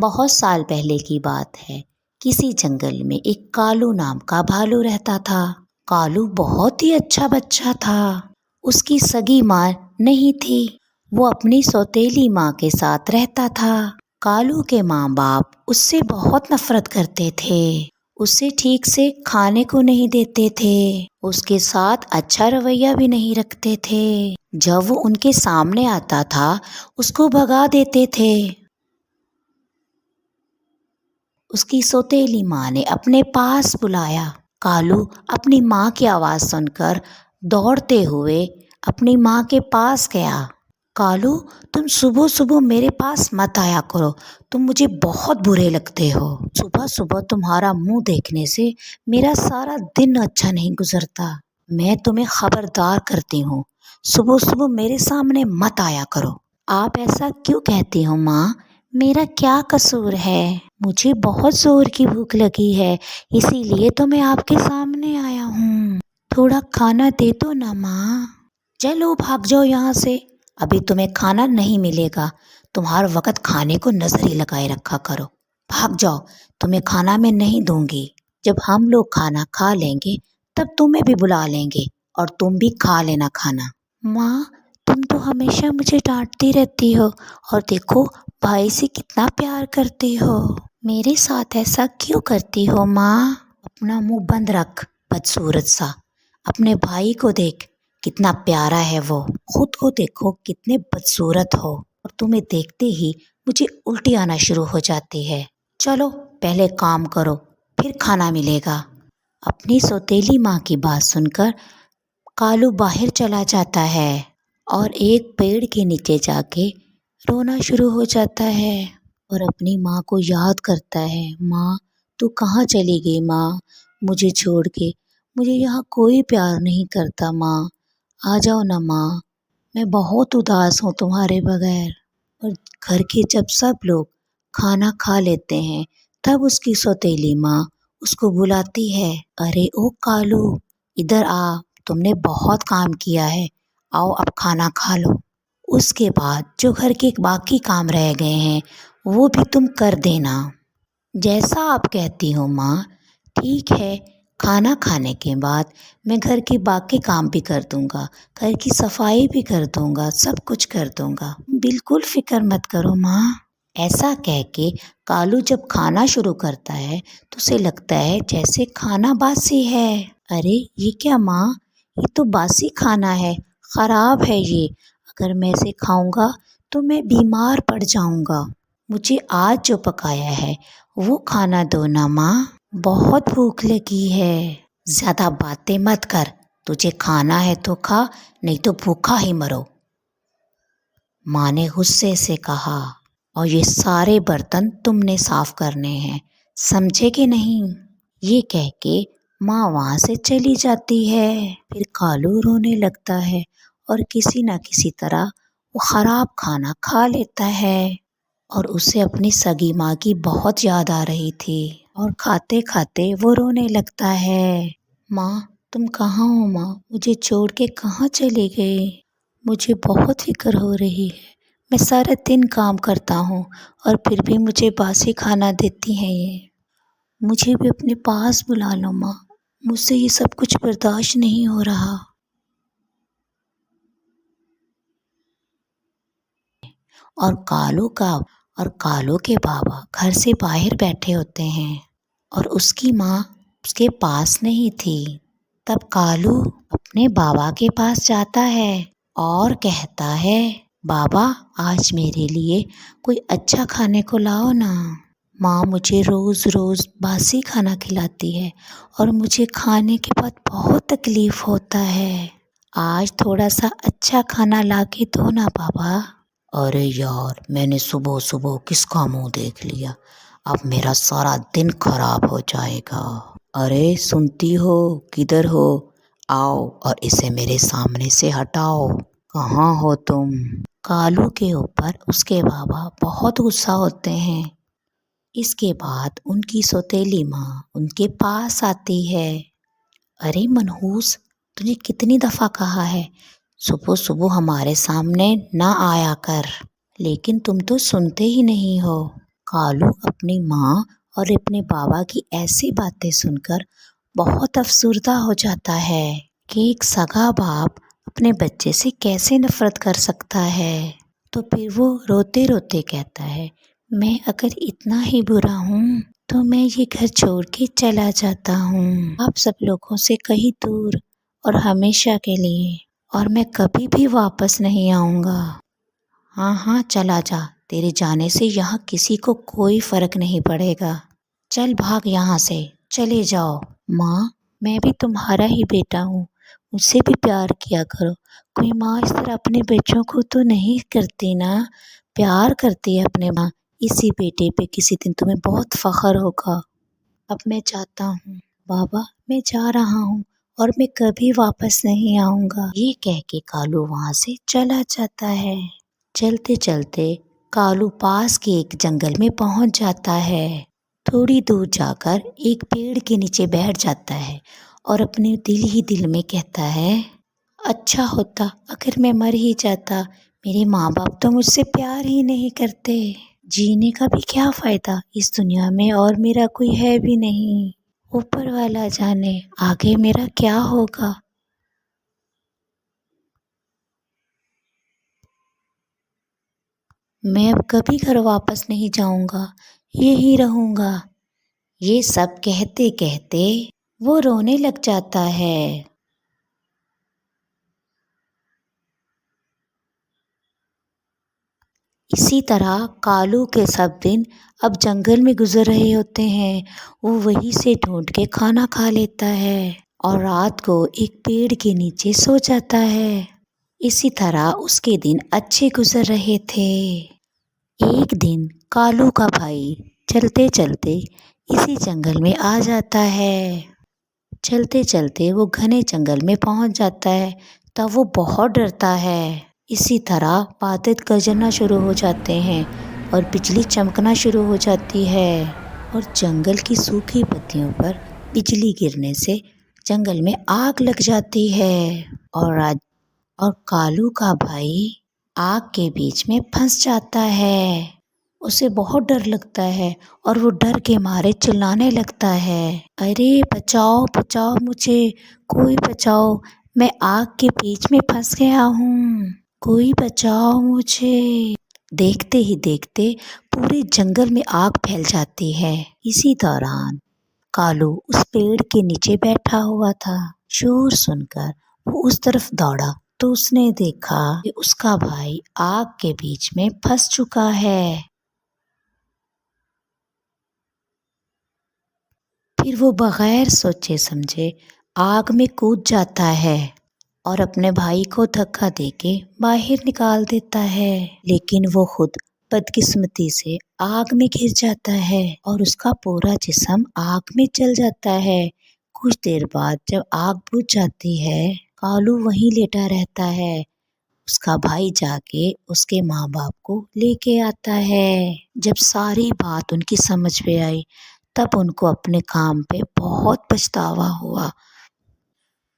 بہت سال پہلے کی بات ہے۔ کسی جنگل میں ایک کالو نام کا بھالو رہتا تھا۔ کالو بہت ہی اچھا بچہ تھا۔ اس کی سگی ماں نہیں تھی، وہ اپنی سوتیلی ماں کے ساتھ رہتا تھا۔ کالو کے ماں باپ اس سے بہت نفرت کرتے تھے، اسے ٹھیک سے کھانے کو نہیں دیتے تھے، اس کے ساتھ اچھا رویہ بھی نہیں رکھتے تھے۔ جب وہ ان کے سامنے آتا تھا اس کو بھگا دیتے تھے۔ اس کی سوتیلی ماں نے اپنے پاس بلایا۔ کالو اپنی ماں کی آواز سن کر دوڑتے ہوئے اپنی ماں کے پاس گیا۔ کالو، تم صبح صبح میرے پاس مت آیا کرو، تم مجھے بہت برے لگتے ہو۔ صبح صبح تمہارا منہ دیکھنے سے میرا سارا دن اچھا نہیں گزرتا۔ میں تمہیں خبردار کرتی ہوں، صبح صبح میرے سامنے مت آیا کرو۔ آپ ایسا کیوں کہتی ہو ماں؟ میرا کیا قصور ہے؟ مجھے بہت زور کی بھوک لگی ہے، اسی لیے تو میں آپ کے سامنے آیا ہوں۔ تھوڑا کھانا دے دو نا ماں۔ چلو بھاگ جاؤ یہاں سے، ابھی تمہیں کھانا نہیں ملے گا۔ تم ہر وقت کھانے کو نظر ہی لگائے رکھا کرو۔ بھاگ جاؤ، تمہیں کھانا میں نہیں دوں گی۔ جب ہم لوگ کھانا کھا لیں گے تب تمہیں بھی بلا لیں گے اور تم بھی کھا لینا کھانا۔ ماں، تم تو ہمیشہ مجھے ڈانٹتی رہتی ہو اور دیکھو بھائی سے کتنا پیار کرتی ہو۔ میرے ساتھ ایسا کیوں کرتی ہو ماں؟ اپنا منہ بند رکھ، بدصورت سا۔ اپنے بھائی کو دیکھ، کتنا پیارا ہے وہ، خود کو دیکھو کتنے بدصورت ہو، اور تمہیں دیکھتے ہی مجھے الٹی آنا شروع ہو جاتی ہے۔ چلو پہلے کام کرو، پھر کھانا ملے گا۔ اپنی سوتیلی ماں کی بات سن کر کالو باہر چلا جاتا ہے اور ایک پیڑ کے نیچے جا کے رونا شروع ہو جاتا ہے اور اپنی ماں کو یاد کرتا ہے۔ ماں، تو کہاں چلی گئی ماں؟ مجھے چھوڑ کے، مجھے یہاں کوئی پیار نہیں کرتا ماں، آ جاؤ نا ماں، میں بہت اداس ہوں تمہارے بغیر۔ اور گھر کے جب سب لوگ کھانا کھا لیتے ہیں تب اس کی سوتیلی ماں اس کو بلاتی ہے۔ ارے او کالو، ادھر آ، تم نے بہت کام کیا ہے، آؤ اب کھانا کھا لو۔ اس کے بعد جو گھر کے باقی کام رہ گئے ہیں وہ بھی تم کر دینا۔ جیسا آپ کہتی ہو ماں، ٹھیک ہے، کھانا کھانے کے بعد میں گھر کے باقی کام بھی کر دوں گا، گھر کی صفائی بھی کر دوں گا، سب کچھ کر دوں گا، بالکل فکر مت کرو ماں۔ ایسا کہہ کے کالو جب کھانا شروع کرتا ہے تو اسے لگتا ہے جیسے کھانا باسی ہے۔ ارے یہ کیا ماں، یہ تو باسی کھانا ہے، خراب ہے یہ، اگر میں اسے کھاؤں گا تو میں بیمار پڑ جاؤں گا۔ مجھے آج جو پکایا ہے وہ کھانا دو نا ماں، بہت بھوک لگی ہے۔ زیادہ باتیں مت کر، تجھے کھانا ہے تو کھا، نہیں تو بھوکا ہی مرو۔ ماں نے غصے سے کہا، اور یہ سارے برتن تم نے صاف کرنے ہیں، سمجھے کہ نہیں؟ یہ کہہ کے ماں وہاں سے چلی جاتی ہے۔ پھر کالو رونے لگتا ہے اور کسی نہ کسی طرح وہ خراب کھانا کھا لیتا ہے، اور اسے اپنی سگی ماں کی بہت یاد آ رہی تھی، اور کھاتے کھاتے وہ رونے لگتا ہے۔ ماں، تم کہاں ہو ماں؟ مجھے چھوڑ کے کہاں چلی گئی؟ مجھے بہت فکر ہو رہی ہے، میں سارا دن کام کرتا ہوں اور پھر بھی مجھے باسی کھانا دیتی ہیں یہ۔ مجھے بھی اپنے پاس بلا لو ماں، مجھ سے یہ سب کچھ برداشت نہیں ہو رہا۔ اور کالو کے بابا گھر سے باہر بیٹھے ہوتے ہیں اور اس کی ماں اس کے پاس نہیں تھی۔ تب کالو اپنے بابا کے پاس جاتا ہے اور کہتا ہے، بابا آج میرے لیے کوئی اچھا کھانے کو لاؤ نا۔ ماں مجھے روز روز باسی کھانا کھلاتی ہے اور مجھے کھانے کے بعد بہت تکلیف ہوتا ہے، آج تھوڑا سا اچھا کھانا لا کے دو نا بابا۔ ارے یار، میں نے صبح صبح کس کا منہ دیکھ لیا، اب میرا سارا دن خراب ہو جائے گا۔ ارے سنتی ہو، کدھر ہو؟ آؤ اور اسے میرے سامنے سے ہٹاؤ، کہاں ہو تم؟ کالو کے اوپر اس کے بابا بہت غصہ ہوتے ہیں۔ اس کے بعد ان کی سوتیلی ماں ان کے پاس آتی ہے۔ ارے منحوس، تجھے کتنی دفعہ کہا ہے صبح صبح ہمارے سامنے نہ آیا کر، لیکن تم تو سنتے ہی نہیں ہو۔ کالو اپنی ماں اور اپنے بابا کی ایسی باتیں سن کر بہت افسردہ ہو جاتا ہے کہ ایک سگا باپ اپنے بچے سے کیسے نفرت کر سکتا ہے۔ تو پھر وہ روتے روتے کہتا ہے، میں اگر اتنا ہی برا ہوں تو میں یہ گھر چھوڑ کے چلا جاتا ہوں، آپ سب لوگوں سے کہیں دور اور ہمیشہ کے لیے، اور میں کبھی بھی واپس نہیں آؤں گا۔ ہاں ہاں چلا جا، تیرے جانے سے یہاں کسی کو کوئی فرق نہیں پڑے گا، چل بھاگ یہاں سے، چلے جاؤ۔ ماں میں بھی تمہارا ہی بیٹا ہوں، مجھ سے بھی پیار کیا کرو، کوئی ماں اس طرح اپنے بچوں کو تو نہیں کرتی نا، پیار کرتی ہے اپنے ماں، اسی بیٹے پہ کسی دن تمہیں بہت فخر ہوگا۔ اب میں جاتا ہوں بابا، میں جا رہا ہوں اور میں کبھی واپس نہیں آؤں گا، یہ کہہ کے کالو وہاں سے چلا جاتا ہے۔ چلتے چلتے کالو پاس کے ایک جنگل میں پہنچ جاتا ہے، تھوڑی دور جا کر ایک پیڑ کے نیچے بیٹھ جاتا ہے اور اپنے دل ہی دل میں کہتا ہے، اچھا ہوتا اگر میں مر ہی جاتا، میرے ماں باپ تو مجھ سے پیار ہی نہیں کرتے، جینے کا بھی کیا فائدہ اس دنیا میں، اور میرا کوئی ہے بھی نہیں، اوپر والا جانے آگے میرا کیا ہوگا۔ میں اب کبھی گھر واپس نہیں جاؤں گا، یہی رہوں گا۔ یہ سب کہتے کہتے وہ رونے لگ جاتا ہے۔ اسی طرح کالو کے سب دن اب جنگل میں گزر رہے ہوتے ہیں، وہ وہیں سے ڈھونڈ کے کھانا کھا لیتا ہے اور رات کو ایک پیڑ کے نیچے سو جاتا ہے۔ اسی طرح اس کے دن اچھے گزر رہے تھے۔ ایک دن کالو کا بھائی چلتے چلتے اسی جنگل میں آ جاتا ہے۔ چلتے چلتے وہ گھنے جنگل میں پہنچ جاتا ہے، تب وہ بہت ڈرتا ہے۔ اسی طرح بادل گرجنا شروع ہو جاتے ہیں اور بجلی چمکنا شروع ہو جاتی ہے، اور جنگل کی سوکھی پتیوں پر بجلی گرنے سے جنگل میں آگ لگ جاتی ہے، اور کالو کا بھائی آگ کے بیچ میں پھنس جاتا ہے۔ اسے بہت ڈر لگتا ہے اور وہ ڈر کے مارے چلانے لگتا ہے، ارے بچاؤ بچاؤ مجھے، کوئی بچاؤ، میں آگ کے بیچ میں پھنس گیا ہوں، کوئی بچاؤ مجھے۔ دیکھتے ہی دیکھتے پورے جنگل میں آگ پھیل جاتی ہے۔ اسی دوران کالو اس پیڑ کے نیچے بیٹھا ہوا تھا، شور سن کر وہ اس طرف دوڑا تو اس نے دیکھا کہ اس کا بھائی آگ کے بیچ میں پھنس چکا ہے۔ پھر وہ بغیر سوچے سمجھے آگ میں کود جاتا ہے اور اپنے بھائی کو دھکا دے کے باہر نکال دیتا ہے، لیکن وہ خود بدقسمتی سے آگ میں گر جاتا ہے اور اس کا پورا جسم آگ میں جل جاتا ہے۔ کچھ دیر بعد جب آگ بجھ جاتی ہے، کالو وہیں لیٹا رہتا ہے۔ اس کا بھائی جا کے اس کے ماں باپ کو لے کے آتا ہے۔ جب ساری بات ان کی سمجھ میں آئی تب ان کو اپنے کام پہ بہت پچھتاوا ہوا۔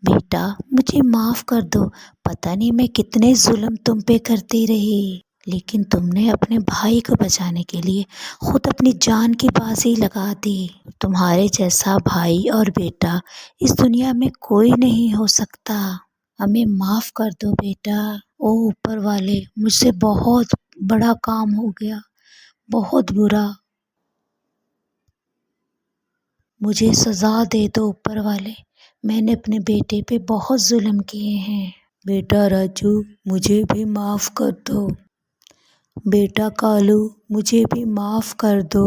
بیٹا مجھے معاف کر دو، پتہ نہیں میں کتنے ظلم تم پہ کرتی رہی، لیکن تم نے اپنے بھائی کو بچانے کے لیے خود اپنی جان کی بازی لگا دی، تمہارے جیسا بھائی اور بیٹا اس دنیا میں کوئی نہیں ہو سکتا، ہمیں معاف کر دو بیٹا۔ او اوپر والے، مجھ سے بہت بڑا کام ہو گیا، بہت برا، مجھے سزا دے دو اوپر والے، میں نے اپنے بیٹے پہ بہت ظلم کیے ہیں۔ بیٹا راجو مجھے بھی معاف کر دو، بیٹا کالو مجھے بھی معاف کر دو،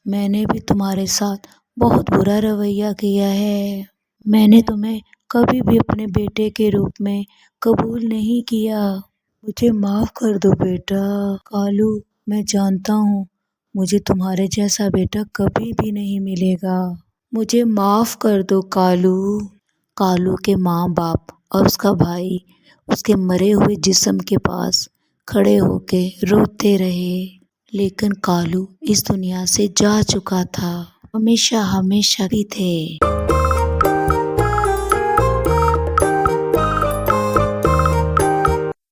میں نے بھی تمہارے ساتھ بہت برا رویہ کیا ہے، میں نے تمہیں کبھی بھی اپنے بیٹے کے روپ میں قبول نہیں کیا، مجھے معاف کر دو بیٹا۔ کالو میں جانتا ہوں مجھے تمہارے جیسا بیٹا کبھی بھی نہیں ملے گا، مجھے معاف کر دو کالو۔ کالو کے ماں باپ اور اس کا بھائی اس کے مرے ہوئے جسم کے پاس کھڑے ہو کے روتے رہے، لیکن کالو اس دنیا سے جا چکا تھا، ہمیشہ ہمیشہ بھی تھے۔